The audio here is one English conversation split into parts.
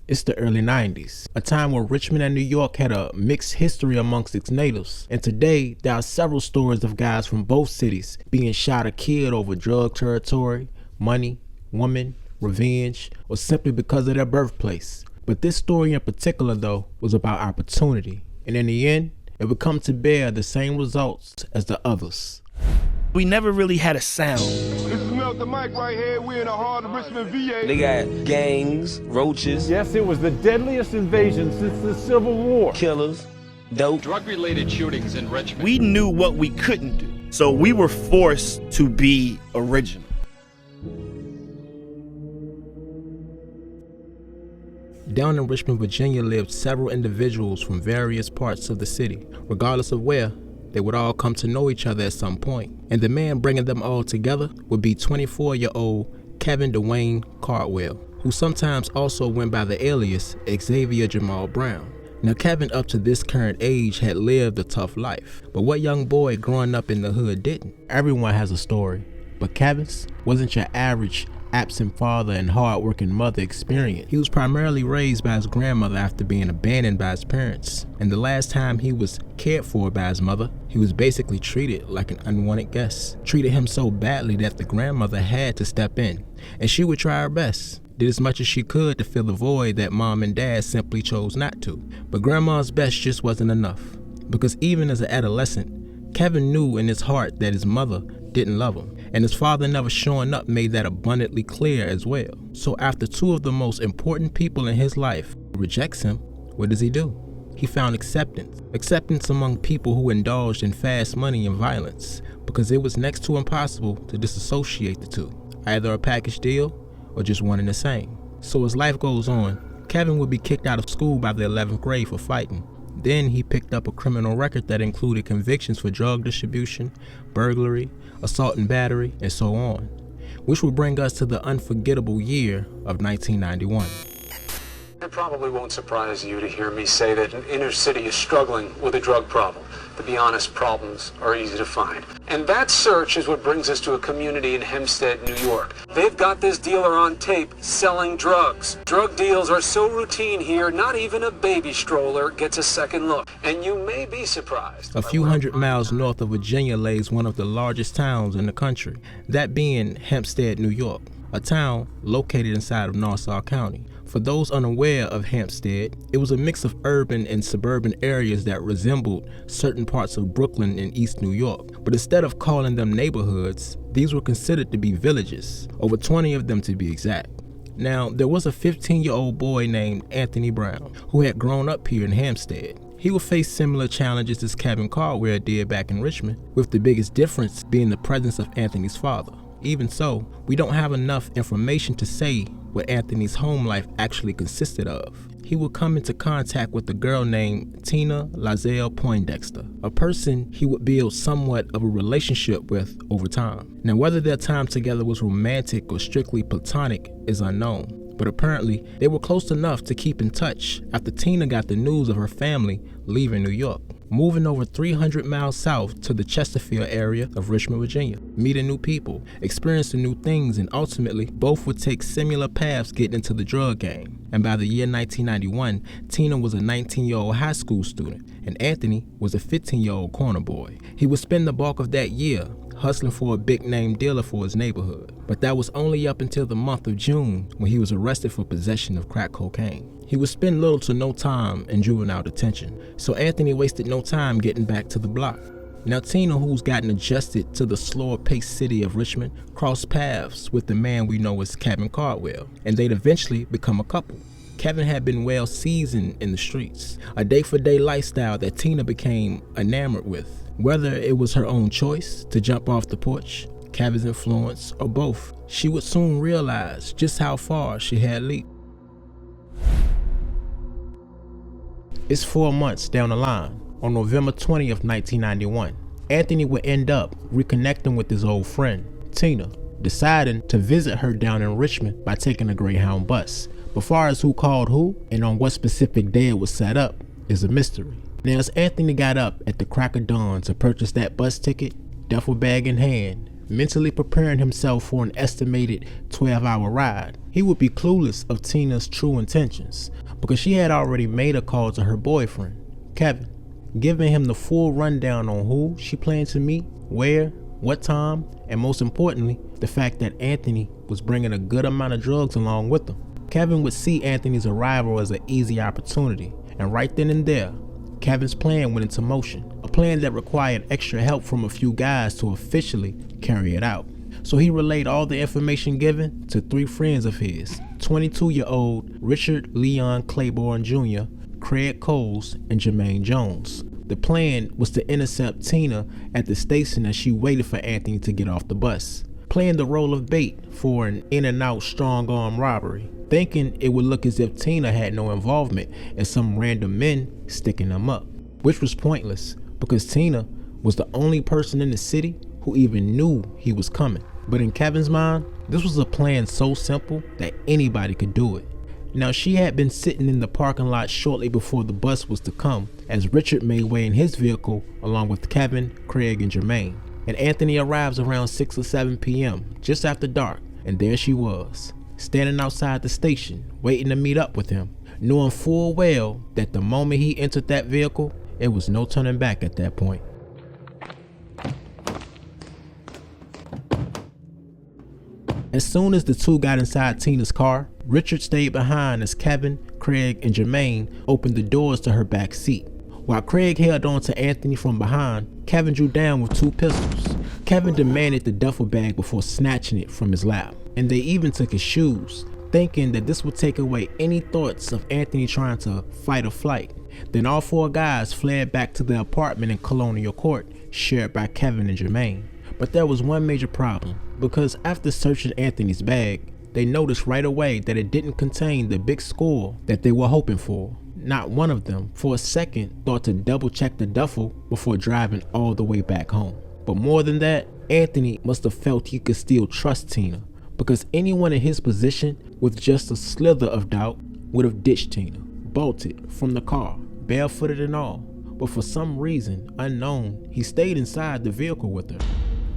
It's the early 90s, a time where Richmond and New York had a mixed history amongst its natives. And today, there are several stories of guys from both cities being shot or killed over drug territory, money, women, revenge, or simply because of their birthplace. But this story in particular, though, was about opportunity. And in the end, it would come to bear the same results as the others. We never really had a sound. This is Melt the Mic right here. We're in the heart of Richmond, VA. They got gangs, roaches. Yes, it was the deadliest invasion since the Civil War. Killers, dope. Drug-related shootings in Richmond. We knew what we couldn't do, so we were forced to be original. Down in Richmond, Virginia lived several individuals from various parts of the city. Regardless of where, they would all come to know each other at some point. And the man bringing them all together would be 24-year-old Kevin Dwayne Cardwell, who sometimes also went by the alias Xavier Jamal Brown. Now, Kevin, up to this current age, had lived a tough life. But what young boy growing up in the hood didn't? Everyone has a story, but Kevin's wasn't your average absent father and hard-working mother experience. He was primarily raised by his grandmother after being abandoned by his parents. And the last time he was cared for by his mother, he was basically treated like an unwanted guest. Treated him so badly that the grandmother had to step in. And she would try her best, did as much as she could to fill the void that mom and dad simply chose not to. But grandma's best just wasn't enough. Because even as an adolescent, Kevin knew in his heart that his mother didn't love him, and his father never showing up made that abundantly clear as well. So after two of the most important people in his life rejects him, what does he do? He found acceptance among people who indulged in fast money and violence, because it was next to impossible to disassociate the two, either a package deal or just one and the same. So as life goes on, Kevin would be kicked out of school by the 11th grade for fighting. Then he picked up a criminal record that included convictions for drug distribution, burglary, assault and battery, and so on, which will bring us to the unforgettable year of 1991. It probably won't surprise you to hear me say that an inner city is struggling with a drug problem. To be honest, problems are easy to find. And that search is what brings us to a community in Hempstead, New York. They've got this dealer on tape selling drugs. Drug deals are so routine here, not even a baby stroller gets a second look. And you may be surprised. A few hundred miles north of Virginia lays one of the largest towns in the country, that being Hempstead, New York, a town located inside of Nassau County. For those unaware of Hempstead, it was a mix of urban and suburban areas that resembled certain parts of Brooklyn and East New York. But instead of calling them neighborhoods, these were considered to be villages, over 20 of them to be exact. Now, there was a 15-year-old boy named Anthony Brown who had grown up here in Hempstead. He would face similar challenges as Kevin Cardwell did back in Richmond, with the biggest difference being the presence of Anthony's father. Even so, we don't have enough information to say what Anthony's home life actually consisted of. He would come into contact with a girl named Tina Poindexter, a person he would build somewhat of a relationship with over time. Now, whether their time together was romantic or strictly platonic is unknown, but apparently they were close enough to keep in touch after Tina got the news of her family leaving New York, moving over 300 miles south to the Chesterfield area of Richmond, Virginia, meeting new people, experiencing new things, and ultimately both would take similar paths getting into the drug game. And by the year 1991, Tina was a 19-year-old high school student, and Anthony was a 15-year-old corner boy. He would spend the bulk of that year hustling for a big-name dealer for his neighborhood, but that was only up until the month of June when he was arrested for possession of crack cocaine. He would spend little to no time in juvenile detention, so Anthony wasted no time getting back to the block. Now, Tina, who's gotten adjusted to the slower-paced city of Richmond, crossed paths with the man we know as Kevin Cardwell, and they'd eventually become a couple. Kevin had been well seasoned in the streets, a day-for-day lifestyle that Tina became enamored with. Whether it was her own choice to jump off the porch, Kevin's influence, or both, she would soon realize just how far she had leaped. It's 4 months down the line. On November 20th, 1991, Anthony would end up reconnecting with his old friend, Tina, deciding to visit her down in Richmond by taking a Greyhound bus. But far as who called who and on what specific day it was set up is a mystery. Now, as Anthony got up at the crack of dawn to purchase that bus ticket, duffel bag in hand, mentally preparing himself for an estimated 12-hour ride, he would be clueless of Tina's true intentions because she had already made a call to her boyfriend, Kevin, giving him the full rundown on who she planned to meet, where, what time, and most importantly, the fact that Anthony was bringing a good amount of drugs along with him. Kevin would see Anthony's arrival as an easy opportunity, and right then and there, Kevin's plan went into motion, a plan that required extra help from a few guys to officially carry it out. So he relayed all the information given to 3 friends of his, 22-year-old Richard Leon Claiborne Jr., Craig Coles, and Jermaine Jones. The plan was to intercept Tina at the station as she waited for Anthony to get off the bus, playing the role of bait for an in-and-out strong-arm robbery, thinking it would look as if Tina had no involvement in some random men sticking them up, which was pointless because Tina was the only person in the city who even knew he was coming. But in Kevin's mind, this was a plan so simple that anybody could do it. Now, she had been sitting in the parking lot shortly before the bus was to come as Richard made way in his vehicle along with Kevin, Craig, and Jermaine. And Anthony arrives around 6 or 7 p.m., just after dark, and there she was, standing outside the station, waiting to meet up with him, knowing full well that the moment he entered that vehicle, it was no turning back at that point. As soon as the two got inside Tina's car, Richard stayed behind as Kevin, Craig, and Jermaine opened the doors to her back seat. While Craig held on to Anthony from behind, Kevin drew down with 2 pistols. Kevin demanded the duffel bag before snatching it from his lap, and they even took his shoes, thinking that this would take away any thoughts of Anthony trying to fight or flight. Then all 4 guys fled back to the apartment in Colonial Court, shared by Kevin and Jermaine. But there was one major problem, because after searching Anthony's bag, they noticed right away that it didn't contain the big score that they were hoping for. Not one of them, for a second, thought to double check the duffel before driving all the way back home. But more than that, Anthony must have felt he could still trust Tina, because anyone in his position with just a slither of doubt would have ditched Tina, bolted from the car, barefooted and all. But for some reason unknown, he stayed inside the vehicle with her.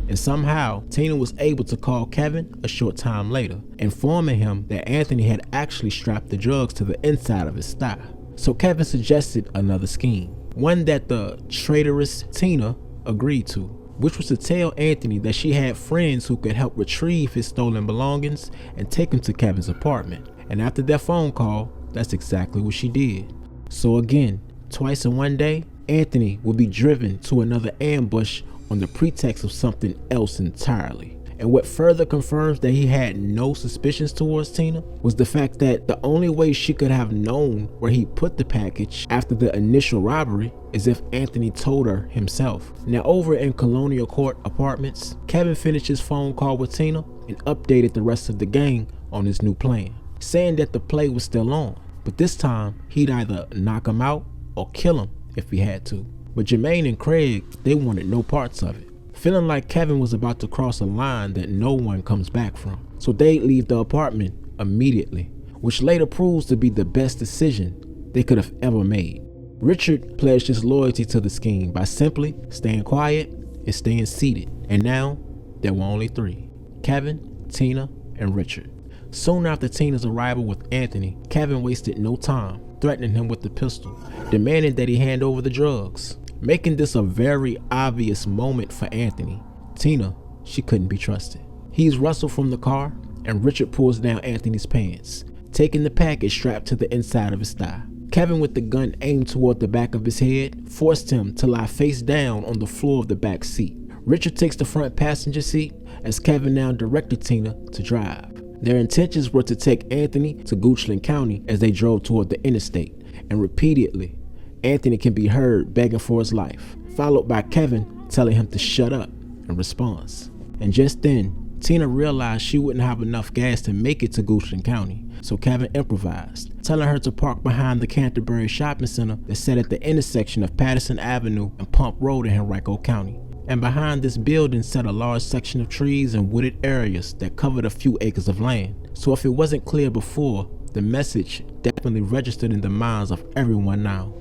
And somehow, Tina was able to call Kevin a short time later, informing him that Anthony had actually strapped the drugs to the inside of his thigh. So Kevin suggested another scheme, one that the traitorous Tina agreed to, which was to tell Anthony that she had friends who could help retrieve his stolen belongings and take them to Kevin's apartment. And after that phone call, that's exactly what she did. So again, twice in one day, Anthony would be driven to another ambush on the pretext of something else entirely. And what further confirms that he had no suspicions towards Tina was the fact that the only way she could have known where he put the package after the initial robbery is if Anthony told her himself. Now over in Colonial Court Apartments, Kevin finished his phone call with Tina and updated the rest of the gang on his new plan, saying that the play was still on, but this time he'd either knock him out or kill him if he had to. But Jermaine and Craig, they wanted no parts of it, feeling like Kevin was about to cross a line that no one comes back from. So they'd leave the apartment immediately, which later proves to be the best decision they could have ever made. Richard pledged his loyalty to the scheme by simply staying quiet and staying seated. And now, there were only 3, Kevin, Tina, and Richard. Soon after Tina's arrival with Anthony, Kevin wasted no time, threatening him with the pistol, demanding that he hand over the drugs, making this a very obvious moment for Anthony. Tina, she couldn't be trusted. He's rustled from the car, and Richard pulls down Anthony's pants, taking the package strapped to the inside of his thigh. Kevin, with the gun aimed toward the back of his head, forced him to lie face down on the floor of the back seat. Richard takes the front passenger seat as Kevin now directed Tina to drive. Their intentions were to take Anthony to Goochland County as they drove toward the interstate, and repeatedly, Anthony can be heard begging for his life, followed by Kevin telling him to shut up in response. And just then, Tina realized she wouldn't have enough gas to make it to Goochland County, so Kevin improvised, telling her to park behind the Canterbury Shopping Center that sat at the intersection of Patterson Avenue and Pump Road in Henrico County. And behind this building sat a large section of trees and wooded areas that covered a few acres of land. So if it wasn't clear before, the message definitely registered in the minds of everyone now.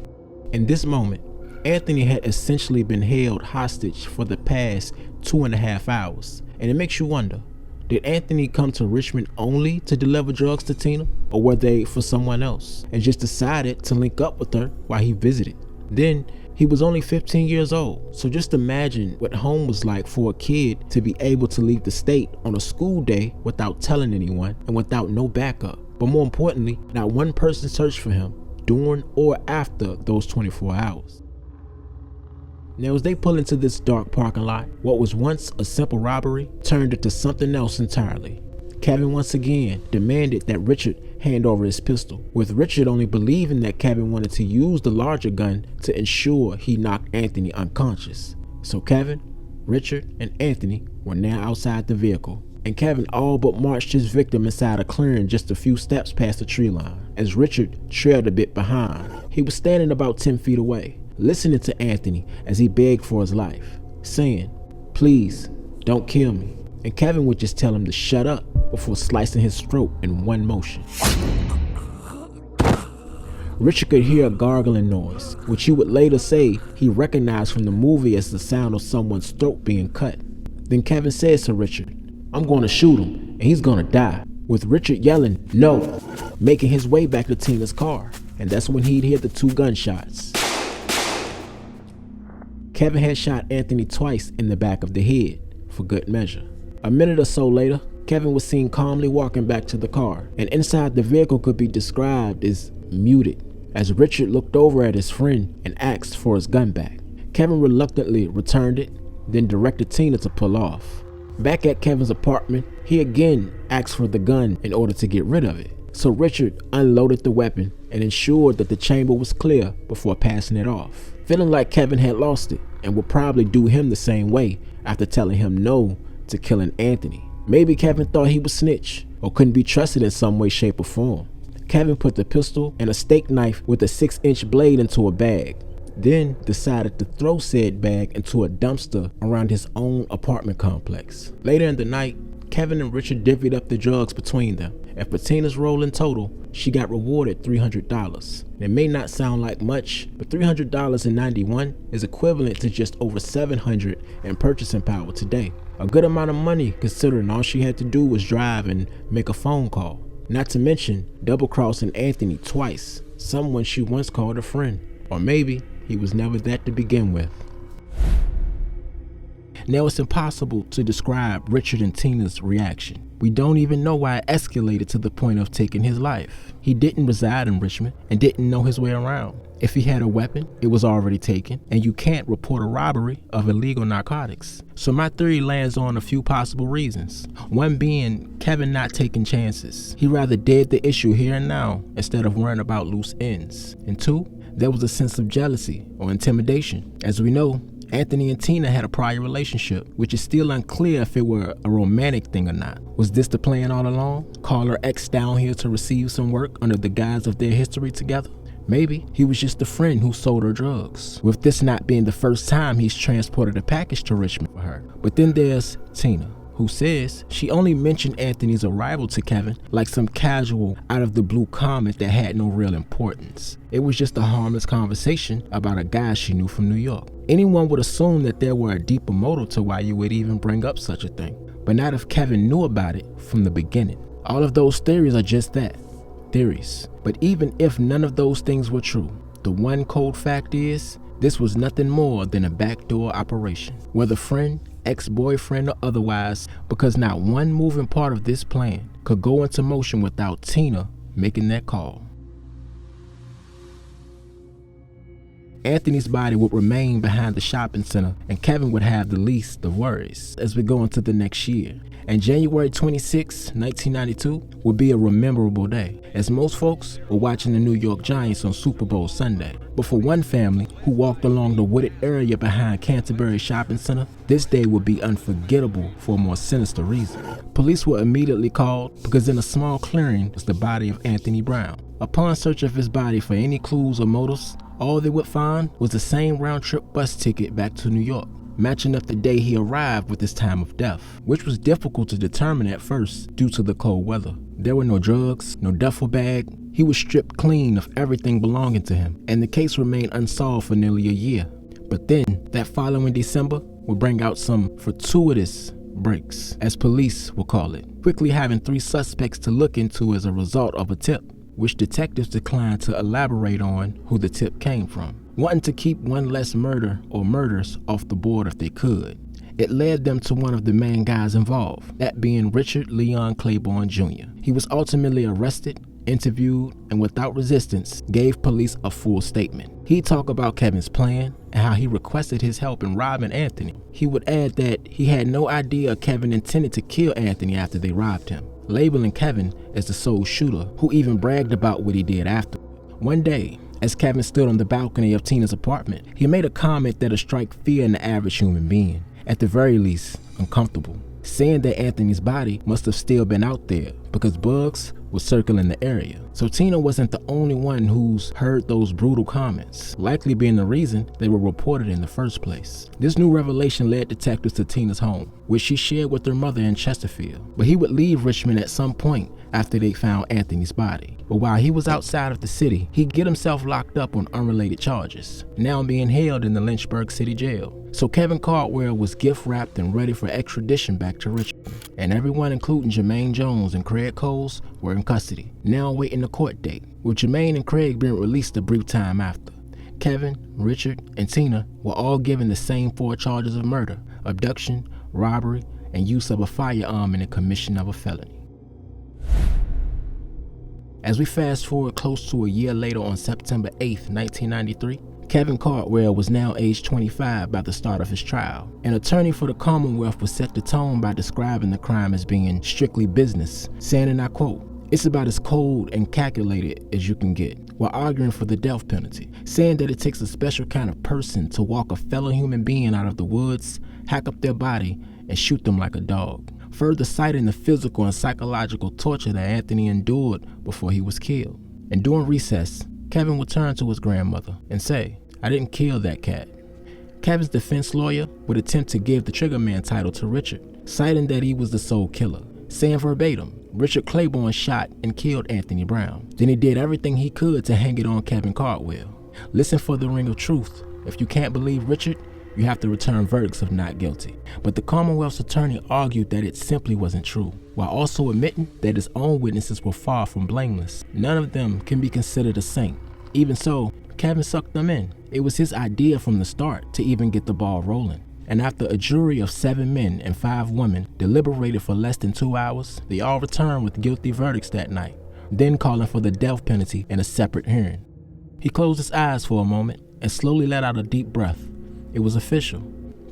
In this moment, Anthony had essentially been held hostage for the past 2.5 hours. And it makes you wonder, Did Anthony come to Richmond only to deliver drugs to Tina, or were they for someone else and just decided to link up with her while he visited? Then, he was only 15 years old, so just imagine what home was like for a kid to be able to leave the state on a school day without telling anyone and without no backup. But more importantly, not one person searched for him during or after those 24 hours. Now, as they pull into this dark parking lot, what was once a simple robbery turned into something else entirely. Kevin once again demanded that Richard hand over his pistol, with Richard only believing that Kevin wanted to use the larger gun to ensure he knocked Anthony unconscious. So Kevin, Richard, and Anthony were now outside the vehicle, and Kevin all but marched his victim inside a clearing just a few steps past the tree line, as Richard trailed a bit behind. He was standing about 10 feet away, listening to Anthony as he begged for his life, saying, "Please, don't kill me." And Kevin would just tell him to shut up before slicing his throat in one motion. Richard could hear a gargling noise, which he would later say he recognized from the movie as the sound of someone's throat being cut. Then Kevin says to Richard, "I'm going to shoot him, and he's going to die," with Richard yelling, "No," making his way back to Tina's car, and that's when he'd hear the 2 gunshots. Kevin had shot Anthony twice in the back of the head, for good measure. A minute or so later, Kevin was seen calmly walking back to the car, and inside the vehicle could be described as muted, as Richard looked over at his friend and asked for his gun back. Kevin reluctantly returned it, then directed Tina to pull off. Back at Kevin's apartment, he again asked for the gun in order to get rid of it. So Richard unloaded the weapon and ensured that the chamber was clear before passing it off, feeling like Kevin had lost it and would probably do him the same way after telling him no to killing Anthony. Maybe Kevin thought he was snitch or couldn't be trusted in some way, shape, or form. Kevin put the pistol and a steak knife with a 6-inch blade into a bag, then decided to throw said bag into a dumpster around his own apartment complex. Later in the night, Kevin and Richard divvied up the drugs between them, and for Tina's role in total, she got rewarded $300. It may not sound like much, but $300 in '91 is equivalent to just over $700 in purchasing power today. A good amount of money considering all she had to do was drive and make a phone call. Not to mention double-crossing Anthony twice, someone she once called a friend. Or maybe he was never that to begin with. Now, it's impossible to describe Richard and Tina's reaction. We don't even know why it escalated to the point of taking his life. He didn't reside in Richmond and didn't know his way around. If he had a weapon, it was already taken, and you can't report a robbery of illegal narcotics. So my theory lands on a few possible reasons. One being Kevin not taking chances. He rather did the issue here and now instead of worrying about loose ends. And 2, there was a sense of jealousy or intimidation. As we know, Anthony and Tina had a prior relationship, which is still unclear if it were a romantic thing or not. Was this the plan all along? Call her ex down here to receive some work under the guise of their history together? Maybe he was just a friend who sold her drugs, with this not being the first time he's transported a package to Richmond for her. But then there's Tina, who says she only mentioned Anthony's arrival to Kevin like some casual, out-of-the-blue comment that had no real importance. It was just a harmless conversation about a guy she knew from New York. Anyone would assume that there were a deeper motive to why you would even bring up such a thing, but not if Kevin knew about it from the beginning. All of those theories are just that, theories. But even if none of those things were true, the one cold fact is, this was nothing more than a backdoor operation, whether friend, ex-boyfriend, or otherwise, because not one moving part of this plan could go into motion without Tina making that call. Anthony's body would remain behind the shopping center, and Kevin would have the least of worries as we go into the next year. And January 26, 1992 would be a memorable day, as most folks were watching the New York Giants on Super Bowl Sunday. But for one family who walked along the wooded area behind Canterbury Shopping Center, this day would be unforgettable for a more sinister reason. Police were immediately called because in a small clearing was the body of Anthony Brown. Upon search of his body for any clues or motives, all they would find was the same round-trip bus ticket back to New York, matching up the day he arrived with his time of death, which was difficult to determine at first due to the cold weather. There were no drugs, no duffel bag. He was stripped clean of everything belonging to him, and the case remained unsolved for nearly a year. But then, that following December would bring out some fortuitous breaks, as police will call it, quickly having 3 suspects to look into as a result of a tip, which detectives declined to elaborate on who the tip came from, wanting to keep one less murder or murders off the board if they could. It led them to one of the main guys involved, that being Richard Leon Claiborne Jr. He was ultimately arrested, interviewed, and without resistance, gave police a full statement. He talked about Kevin's plan and how he requested his help in robbing Anthony. He would add that he had no idea Kevin intended to kill Anthony after they robbed him, labeling Kevin as the sole shooter, who even bragged about what he did after. One day, as Kevin stood on the balcony of Tina's apartment, he made a comment that'll strike fear in the average human being, at the very least, uncomfortable, saying that Anthony's body must have still been out there because bugs were circling the area. So Tina wasn't the only one who's heard those brutal comments, likely being the reason they were reported in the first place. This new revelation led detectives to Tina's home, which she shared with her mother in Chesterfield. But he would leave Richmond at some point after they found Anthony's body. But while he was outside of the city, he'd get himself locked up on unrelated charges, now being held in the Lynchburg City Jail. So Kevin Cardwell was gift wrapped and ready for extradition back to Richmond, and everyone including Jermaine Jones and Craig Coles were in custody, now awaiting a court date, with Jermaine and Craig being released a brief time after. Kevin, Richard, and Tina were all given the same 4 charges of murder, abduction, robbery, and use of a firearm in the commission of a felony. As we fast forward close to a year later on September 8th, 1993, Kevin Cardwell was now age 25 by the start of his trial. An attorney for the Commonwealth would set the tone by describing the crime as being strictly business, saying, and I quote, "It's about as cold and calculated as you can get," while arguing for the death penalty, saying that it takes a special kind of person to walk a fellow human being out of the woods, hack up their body, and shoot them like a dog, further citing the physical and psychological torture that Anthony endured before he was killed. And during recess, Kevin would turn to his grandmother and say, "I didn't kill that cat." Kevin's defense lawyer would attempt to give the triggerman title to Richard, citing that he was the sole killer, saying verbatim, Richard Claiborne shot and killed Anthony Brown. Then he did everything he could to hang it on Kevin Cardwell. Listen for the ring of truth. If you can't believe Richard, you have to return verdicts of not guilty. But the Commonwealth's attorney argued that it simply wasn't true, while also admitting that his own witnesses were far from blameless. None of them can be considered a saint. Even so, Kevin sucked them in. It was his idea from the start to even get the ball rolling. And after a jury of 7 men and 5 women deliberated for less than 2 hours, they all returned with guilty verdicts that night, then calling for the death penalty in a separate hearing. He closed his eyes for a moment and slowly let out a deep breath. It was official.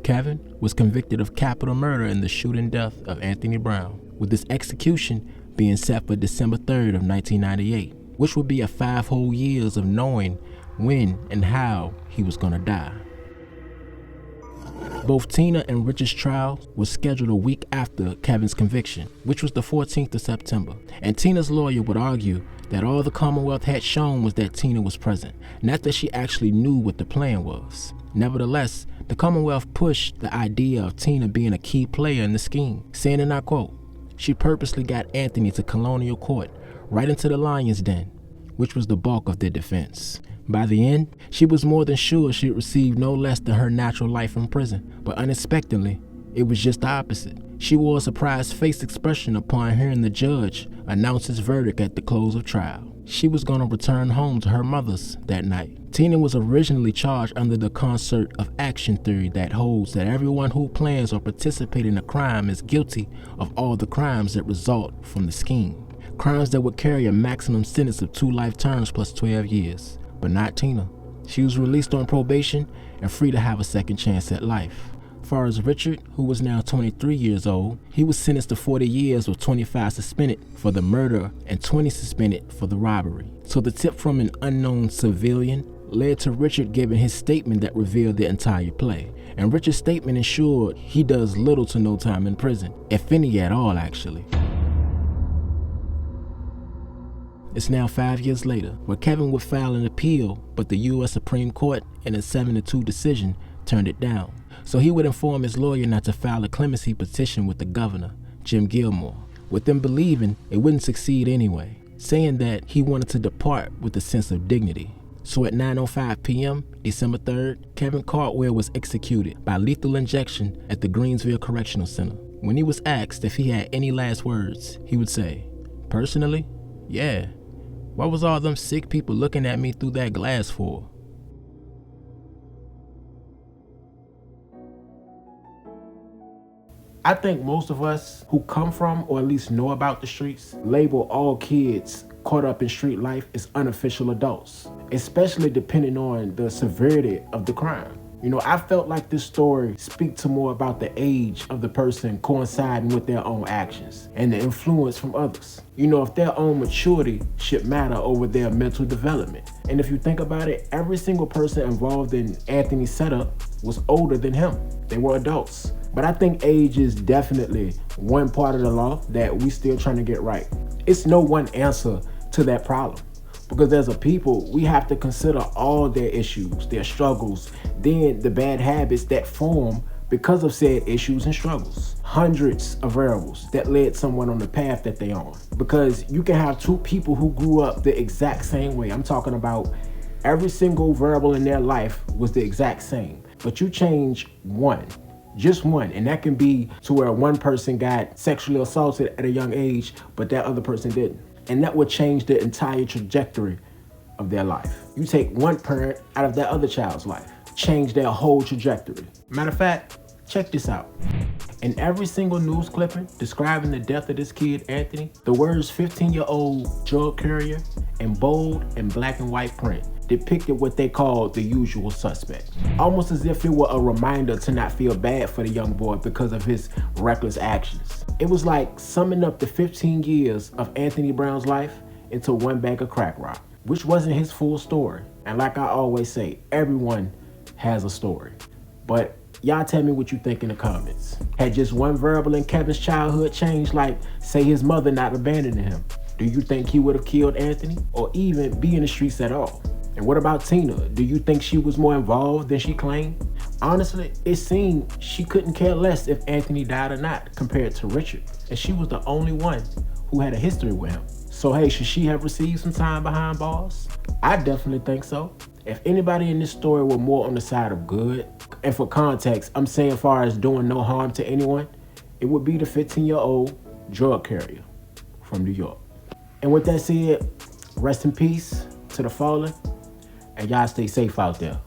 Kevin was convicted of capital murder in the shooting death of Anthony Brown, with his execution being set for December 3rd of 1998, which would be a 5 whole years of knowing when and how he was gonna die. Both Tina and Richard's trial was scheduled a week after Kevin's conviction, which was the 14th of September, and Tina's lawyer would argue that all the Commonwealth had shown was that Tina was present, not that she actually knew what the plan was. Nevertheless, the Commonwealth pushed the idea of Tina being a key player in the scheme, saying, and I quote, "She purposely got Anthony to colonial court, right into the lion's den," which was the bulk of their defense. By the end, she was more than sure she'd receive no less than her natural life in prison, but unexpectedly, it was just the opposite. She wore a surprised face expression upon hearing the judge announce his verdict at the close of trial. She was going to return home to her mother's that night. Tina was originally charged under the concert of action theory that holds that everyone who plans or participates in a crime is guilty of all the crimes that result from the scheme. Crimes that would carry a maximum sentence of 2 life terms plus 12 years. But not Tina. She was released on probation and free to have a second chance at life. As far as Richard, who was now 23 years old, he was sentenced to 40 years with 25 suspended for the murder and 20 suspended for the robbery. So the tip from an unknown civilian led to Richard giving his statement that revealed the entire play. And Richard's statement ensured he does little to no time in prison, if any at all actually. It's now 5 years later, where Kevin would file an appeal, but the U.S. Supreme Court, in a 7-2 decision, turned it down. So he would inform his lawyer not to file a clemency petition with the governor, Jim Gilmore, with them believing it wouldn't succeed anyway, saying that he wanted to depart with a sense of dignity. So at 9:05 p.m., December 3rd, Kevin Cardwell was executed by lethal injection at the Greensville Correctional Center. When he was asked if he had any last words, he would say, "Personally, yeah. What was all them sick people looking at me through that glass for?" I think most of us who come from or at least know about the streets label all kids caught up in street life as unofficial adults, especially depending on the severity of the crime. You know, I felt like this story speaks to more about the age of the person coinciding with their own actions and the influence from others. You know, if their own maturity should matter over their mental development. And if you think about it, every single person involved in Anthony's setup was older than him. They were adults. But I think age is definitely one part of the law that we still trying to get right. It's no one answer to that problem. Because as a people, we have to consider all their issues, their struggles, then the bad habits that form because of said issues and struggles. Hundreds of variables that led someone on the path that they on. Because you can have two people who grew up the exact same way. I'm talking about every single variable in their life was the exact same. But you change one, just one, and that can be to where one person got sexually assaulted at a young age, but that other person didn't. And that would change the entire trajectory of their life. You take one parent out of that other child's life, change their whole trajectory. Matter of fact, check this out. In every single news clipping describing the death of this kid, Anthony, the words 15-year-old drug carrier in bold and black and white print depicted what they called the usual suspect. Almost as if it were a reminder to not feel bad for the young boy because of his reckless actions. It was like summing up the 15 years of Anthony Brown's life into one bag of crack rock, which wasn't his full story. And like I always say, everyone has a story. But y'all tell me what you think in the comments. Had just one variable in Kevin's childhood changed, like say his mother not abandoning him, do you think he would have killed Anthony or even be in the streets at all? And what about Tina? Do you think she was more involved than she claimed? Honestly, it seemed she couldn't care less if Anthony died or not compared to Richard, and she was the only one who had a history with him. So hey, should she have received some time behind bars? I definitely think so. If anybody in this story were more on the side of good, and for context, I'm saying as far as doing no harm to anyone, it would be the 15-year-old drug carrier from New York. And with that said, rest in peace to the fallen, and y'all stay safe out there.